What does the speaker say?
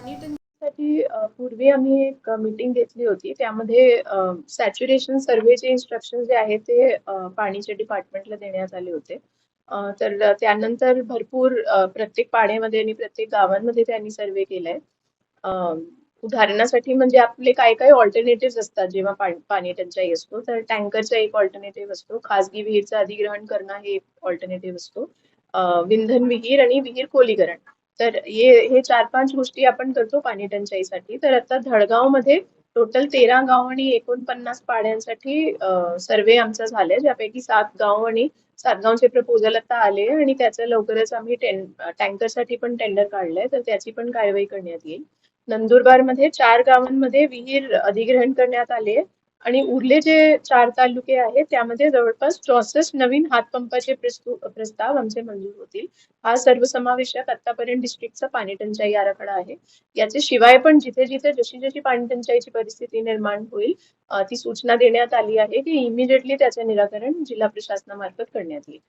पाणी टंचाईसाठी पूर्वी आम्ही एक मीटिंग घेतली होती. त्यामध्ये सॅच्युरेशन सर्व्हेचे इन्स्ट्रक्शन जे आहेत ते पाणीच्या डिपार्टमेंटला देण्यात आले होते. तर त्यानंतर भरपूर प्रत्येक पाड्यामध्ये आणि प्रत्येक गावांमध्ये त्यांनी सर्व्हे केलाय. अ, उदाहरणासाठी म्हणजे आपले काय काय ऑल्टरनेटिव्ह असतात जेव्हा पाणी टंचाई असतो. तर टँकरचा एक ऑल्टरनेटिव्ह असतो, खासगी विहीरचं अधिग्रहण करणं हे एक ऑल्टरनेटिव्ह असतो, विंधन विहीर आणि विहीर खोलीकरण. तर हे 4-5 गोष्टी आपण करतो पाणी टंचाईसाठी. तर आता धडगावमध्ये टोटल 13 गाव आणि 49 पाड्यांसाठी सर्वे आमचा झालाय, ज्यापैकी 7 गाव आणि 7 गावचे प्रपोजल आता आले आणि त्याचं लवकरच आम्ही टँकरसाठी पण टेंडर काढलंय, तर त्याची पण कारवाई करण्यात येईल. नंदुरबारमध्ये 4 गावांमध्ये विहीर अधिग्रहण करण्यात आले आणि उरले जे 4 तालुके आहेत त्यामध्ये जवळपास 64 नवीन हातपंपाचे प्रस्ताव आमचे मंजूर होतील. हा सर्वसमावेशक आतापर्यंत डिस्ट्रिक्टचा पाणी टंचाई आराखडा आहे. याचे शिवाय पण जिथे जिथे जशी जशी पाणी टंचाईची परिस्थिती निर्माण होईल ती सूचना देण्यात आली आहे की इमिजिएटली त्याचे निराकरण जिल्हा प्रशासनामार्फत करण्यात येईल.